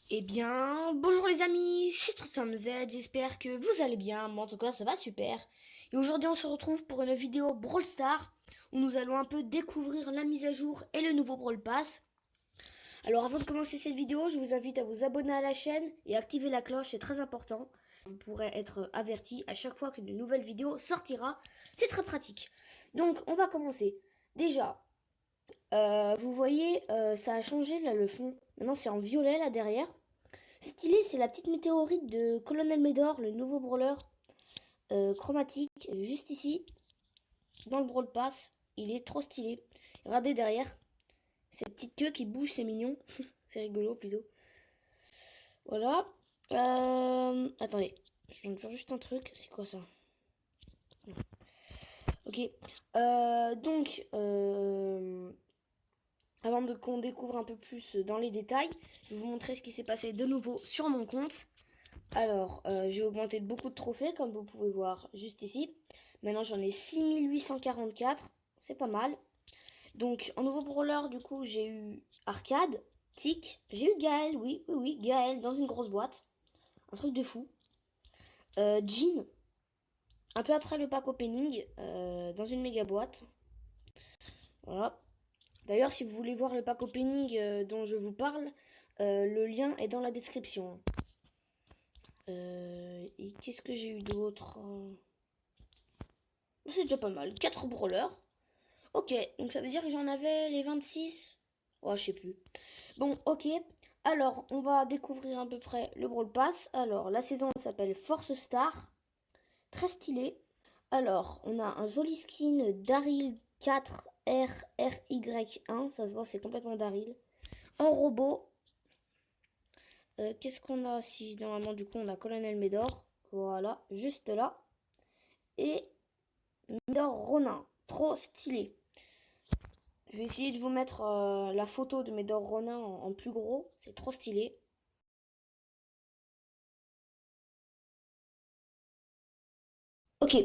Eh bien, bonjour les amis, c'est Tristan Z, j'espère que vous allez bien, moi en tout cas ça va super. Et aujourd'hui on se retrouve pour une vidéo Brawl Stars, où nous allons un peu découvrir la mise à jour et le nouveau Brawl Pass. Alors avant de commencer cette vidéo, je vous invite à vous abonner à la chaîne et activer la cloche, c'est très important. Vous pourrez être averti à chaque fois qu'une nouvelle vidéo sortira, c'est très pratique. Donc on va commencer. Déjà, vous voyez, ça a changé là le fond, maintenant c'est en violet là derrière. Stylé, c'est la petite météorite de Colonel Médor, le nouveau brawler chromatique, juste ici, dans le Brawl Pass. Il est trop stylé. Regardez derrière, cette petite queue qui bouge, c'est mignon. C'est rigolo plutôt. Voilà. Attendez, je viens de faire juste un truc. C'est quoi ça? Ok. Avant qu'on découvre un peu plus dans les détails, je vais vous montrer ce qui s'est passé de nouveau sur mon compte. Alors, j'ai augmenté beaucoup de trophées, comme vous pouvez voir juste ici. Maintenant, j'en ai 6844. C'est pas mal. Donc, en nouveau brawler, du coup, j'ai eu Arcade, Tic. J'ai eu Gaël, oui, Gaël, dans une grosse boîte. Un truc de fou. Jean, un peu après le pack opening, dans une méga boîte. Voilà. D'ailleurs, si vous voulez voir le pack opening dont je vous parle, le lien est dans la description. Et qu'est-ce que j'ai eu d'autre? C'est déjà pas mal. 4 brawlers. Ok, donc ça veut dire que j'en avais les 26. Oh, je sais plus. Bon, ok. Alors, on va découvrir à peu près le Brawl Pass. Alors, la saison s'appelle Force Star. Très stylé. Alors, on a un joli skin Daryl 4RRY1. Ça se voit, c'est complètement Daryl. En robot. Qu'est-ce qu'on a si normalement, du coup, on a Colonel Médor. Voilà, juste là. Et Médor Ronin. Trop stylé. Je vais essayer de vous mettre la photo de Médor Ronin en plus gros. C'est trop stylé. Ok.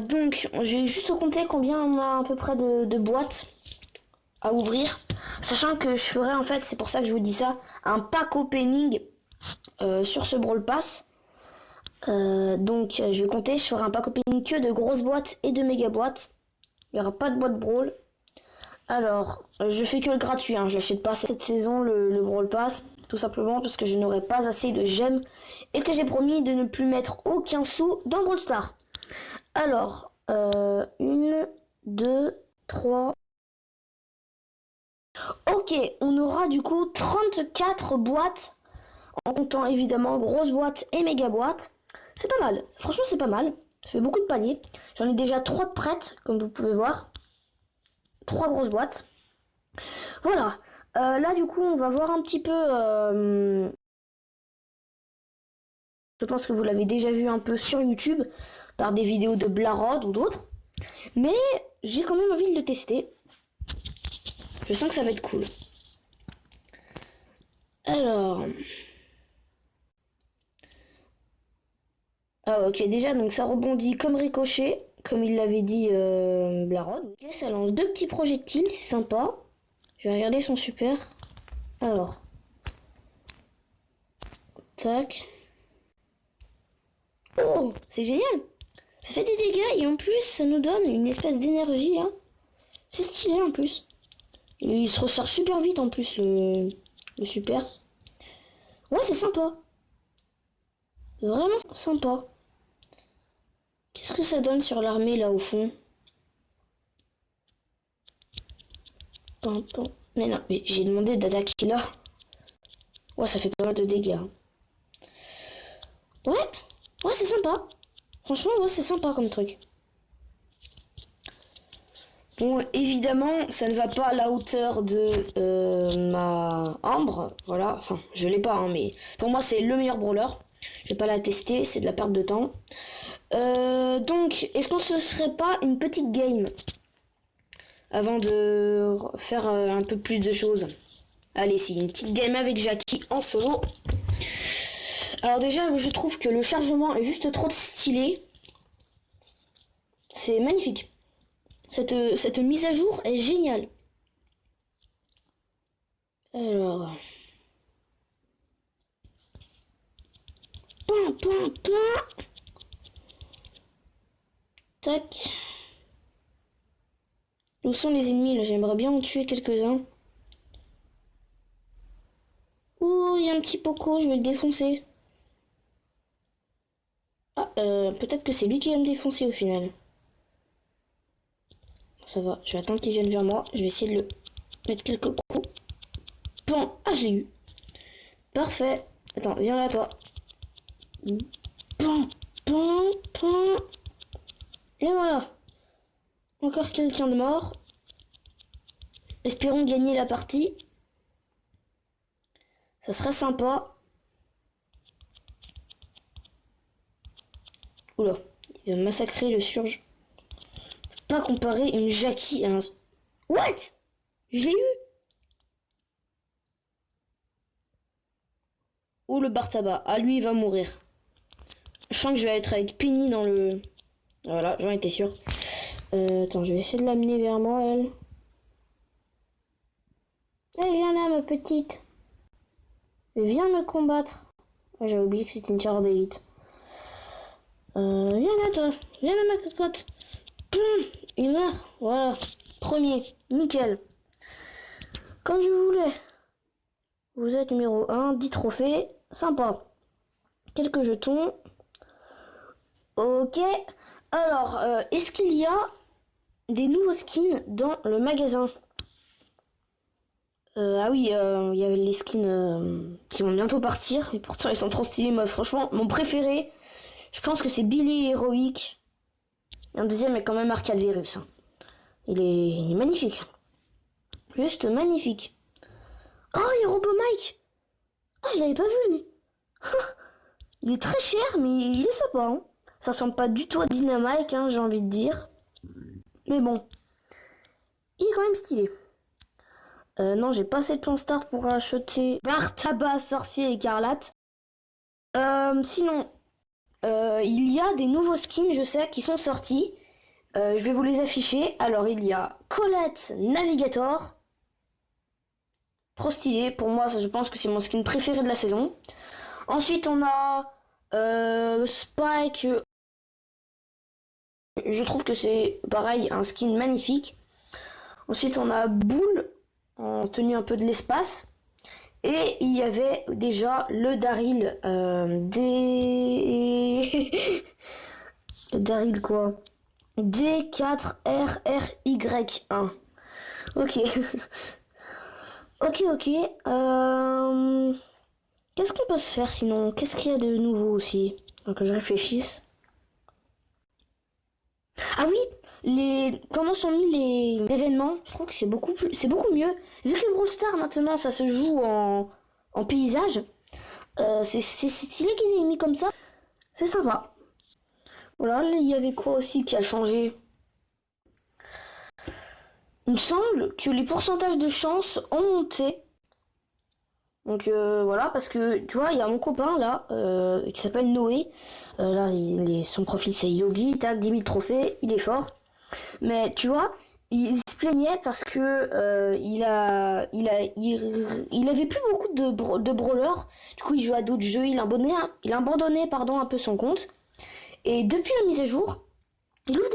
Donc, j'ai juste compté combien on a à peu près de boîtes à ouvrir. Sachant que je ferai en fait, c'est pour ça que je vous dis ça, un pack opening sur ce Brawl Pass. Donc, je vais compter, je ferai un pack opening que de grosses boîtes et de méga boîtes. Il n'y aura pas de boîte Brawl. Alors, je fais que le gratuit, hein. Je l'achète pas cette saison, le Brawl Pass, tout simplement parce que je n'aurai pas assez de gemmes et que j'ai promis de ne plus mettre aucun sou dans Brawl Stars. Alors, 1, 2, 3. Ok, on aura du coup 34 boîtes, en comptant évidemment grosses boîtes et méga boîtes. C'est pas mal, franchement c'est pas mal. Ça fait beaucoup de paniers. J'en ai déjà 3 de prêtes, comme vous pouvez voir. 3 grosses boîtes. Voilà. Là, du coup, on va voir un petit peu. Je pense que vous l'avez déjà vu un peu sur YouTube par des vidéos de Blarod ou d'autres. Mais j'ai quand même envie de le tester. Je sens que ça va être cool. Alors. Ah, ok, déjà, donc ça rebondit comme ricochet, comme il l'avait dit Blarod. Ok, ça lance 2 petits projectiles, c'est sympa. Je vais regarder son super. Alors. Tac. Oh, c'est génial! Ça fait des dégâts et en plus ça nous donne une espèce d'énergie là. C'est stylé en plus. Et il se recharge super vite en plus le super. Ouais, c'est sympa. Vraiment sympa. Qu'est-ce que ça donne sur l'armée là au fond? Mais non, mais j'ai demandé d'attaquer là. Ouais, ça fait pas mal de dégâts. Ouais, ouais, c'est sympa. Franchement, ouais, c'est sympa comme truc. Bon, évidemment, ça ne va pas à la hauteur de ma Ambre. Voilà, enfin, je l'ai pas, hein, mais pour moi, c'est le meilleur brawler. Je vais pas la tester, c'est de la perte de temps. Donc, est-ce qu'on se ferait pas une petite game avant de faire un peu plus de choses? Allez, si, une petite game avec Jackie en solo. Alors déjà, je trouve que le chargement est juste trop stylé. C'est magnifique. Cette mise à jour est géniale. Alors, point, point. Tac. Où sont les ennemis là? J'aimerais bien en tuer quelques-uns. Oh, il y a un petit Poco, je vais le défoncer. Ah, peut-être que c'est lui qui va me défoncer au final. Ça va, je vais attendre qu'il vienne vers moi. Je vais essayer de le mettre quelques coups. Bon, ah, je l'ai eu. Parfait. Attends, viens là, toi. Bon, bon, bon. Et voilà. Encore quelqu'un de mort. Espérons gagner la partie. Ça serait sympa. Oula, il va massacrer le surge. Pas comparer une Jackie à un... What? Je l'ai eu. Oh, le bar tabac. Ah, lui, il va mourir. Je sens que je vais être avec Penny dans le... Voilà, j'en étais sûr. Attends, je vais essayer de l'amener vers moi, elle. Allez, viens là, ma petite. Viens me combattre. Ah, j'avais oublié que c'était une tireur d'élite. Viens là, toi. Viens là, ma cocotte. Il meurt. Voilà. Premier. Nickel. Comme je voulais. Vous êtes numéro 1. 10 trophées. Sympa. Quelques jetons. Ok. Alors, est-ce qu'il y a des nouveaux skins dans le magasin? Ah oui, il y avait les skins qui vont bientôt partir. Et pourtant, ils sont trop stylés. Moi, franchement, mon préféré, je pense que c'est Billy Heroic. Et un deuxième est quand même Arcade Virus. Hein. Il est magnifique. Juste magnifique. Oh, il y a Robo Mike. Ah, je l'avais pas vu, lui. Il est très cher, mais il est sympa. Hein. Ça ressemble pas du tout à Dynamite, hein, j'ai envie de dire. Mais bon. Il est quand même stylé. Non, j'ai pas assez de points star pour acheter bar tabac sorcier écarlate. Sinon, il y a des nouveaux skins, je sais, qui sont sortis. Je vais vous les afficher. Alors, il y a Colette Navigator. Trop stylé. Pour moi, ça, je pense que c'est mon skin préféré de la saison. Ensuite, on a Spike. Je trouve que c'est pareil, un skin magnifique. Ensuite, on a Boule en tenue un peu de l'espace. Et il y avait déjà le Daryl le Daryl quoi? D4RRY1. Ok. ok. Qu'est-ce qu'on peut se faire sinon? Qu'est-ce qu'il y a de nouveau aussi? Donc que je réfléchisse. Ah oui, comment sont mis les événements? Je trouve que c'est beaucoup mieux. Vu que le Brawl Stars maintenant ça se joue en paysage, c'est stylé qu'ils aient mis comme ça. C'est sympa. Voilà, il y avait quoi aussi qui a changé? Il me semble que les pourcentages de chance ont monté. Donc voilà, parce que tu vois, il y a mon copain là, qui s'appelle Noé. Là, son profil c'est Yogi, tac, 10 000 trophées, il est fort. Mais tu vois, il se plaignait parce que il avait plus beaucoup de brawlers. Du coup, il jouait à d'autres jeux, il a abandonné un peu son compte. Et depuis la mise à jour, il ouvre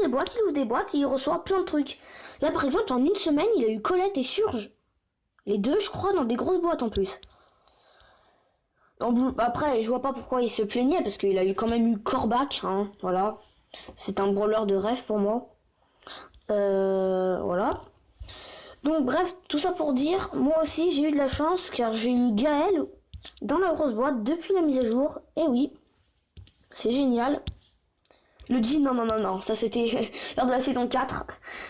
des boîtes et il reçoit plein de trucs. Là, par exemple, en une semaine, il a eu Colette et Surge. Les deux, je crois, dans des grosses boîtes en plus. Après, je vois pas pourquoi il se plaignait, parce qu'il a quand même eu Corbac, hein, voilà. C'est un brawler de rêve pour moi. Voilà. Donc bref, tout ça pour dire, moi aussi j'ai eu de la chance, car j'ai eu Gaël dans la grosse boîte depuis la mise à jour. Et oui, c'est génial. Le jean, non, ça c'était lors de la saison 4.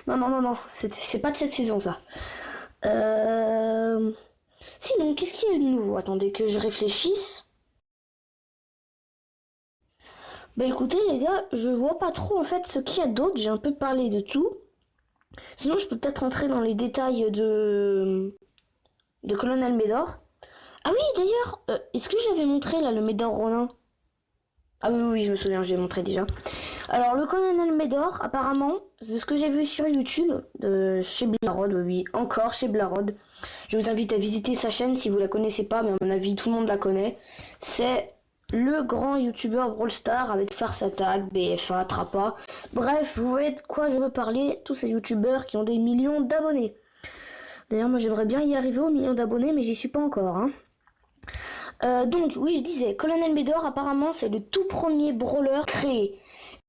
Non, c'est pas de cette saison ça. Sinon, qu'est-ce qu'il y a eu de nouveau? Attendez que je réfléchisse. Bah écoutez les gars, je vois pas trop en fait ce qu'il y a d'autre, j'ai un peu parlé de tout. Sinon je peux peut-être rentrer dans les détails de Colonel Médor. Ah oui d'ailleurs, est-ce que je l'avais montré là, le Médor Ronin? Ah oui, je me souviens, je l'ai montré déjà. Alors le Colonel Médor, apparemment, c'est ce que j'ai vu sur YouTube, chez Blarod, oui, encore chez Blarod. Je vous invite à visiter sa chaîne si vous la connaissez pas, mais à mon avis tout le monde la connaît. C'est le grand youtubeur Brawl Stars avec Farce Attack, BFA, Trappa. Bref, vous voyez de quoi je veux parler, tous ces youtubeurs qui ont des millions d'abonnés. D'ailleurs, moi j'aimerais bien y arriver aux millions d'abonnés, mais j'y suis pas encore. Donc, oui, je disais, Colonel Médor, apparemment, c'est le tout premier brawler créé.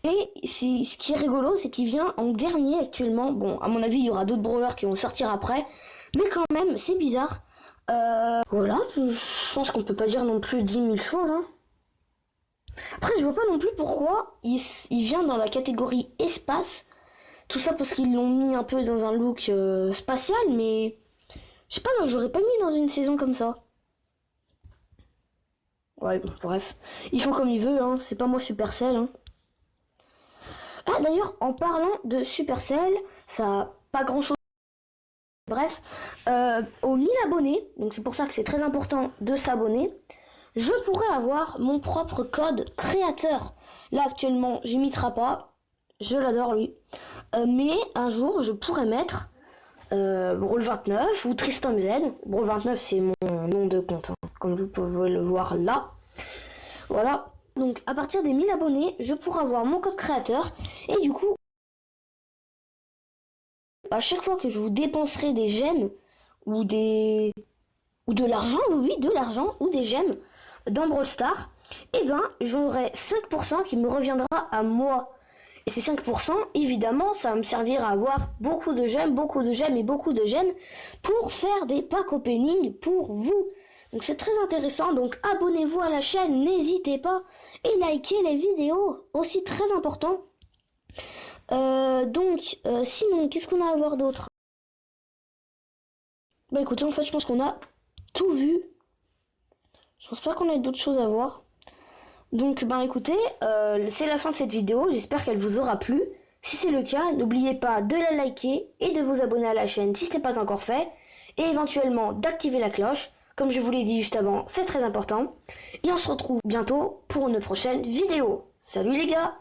Et ce qui est rigolo, c'est qu'il vient en dernier actuellement. Bon, à mon avis, il y aura d'autres brawlers qui vont sortir après. Mais quand même, c'est bizarre. Voilà, je pense qu'on peut pas dire non plus 10 000 choses. Après, je vois pas non plus pourquoi il vient dans la catégorie espace. Tout ça parce qu'ils l'ont mis un peu dans un look spatial, mais je sais pas, moi j'aurais pas mis dans une saison comme ça. Ouais, bon, bref. Ils font comme ils veulent, c'est pas moi Supercell. Ah, d'ailleurs, en parlant de Supercell, ça a pas grand chose. Bref, aux 1000 abonnés, donc c'est pour ça que c'est très important de s'abonner, je pourrais avoir mon propre code créateur. Là, actuellement, j'y mettrai pas. Je l'adore, lui. Mais un jour, je pourrais mettre Brawl29 ou Tristan Z. Brawl29, c'est mon nom de compte, comme vous pouvez le voir là. Voilà. Donc, à partir des 1000 abonnés, je pourrai avoir mon code créateur. Et du coup, à chaque fois que je vous dépenserai des gemmes ou de l'argent, oui, de l'argent ou des gemmes dans Brawl Stars, eh ben, j'aurai 5% qui me reviendra à moi. Et ces 5%, évidemment, ça va me servir à avoir beaucoup de gemmes et beaucoup de gemmes pour faire des packs opening pour vous. Donc c'est très intéressant, donc abonnez-vous à la chaîne, n'hésitez pas, et likez les vidéos, aussi très important. Sinon, qu'est-ce qu'on a à voir d'autre? Bah écoutez, en fait, je pense qu'on a tout vu. Je pense pas qu'on ait d'autres choses à voir. Donc, écoutez, c'est la fin de cette vidéo. J'espère qu'elle vous aura plu. Si c'est le cas, n'oubliez pas de la liker et de vous abonner à la chaîne si ce n'est pas encore fait. Et éventuellement d'activer la cloche. Comme je vous l'ai dit juste avant, c'est très important. Et on se retrouve bientôt pour une prochaine vidéo. Salut les gars!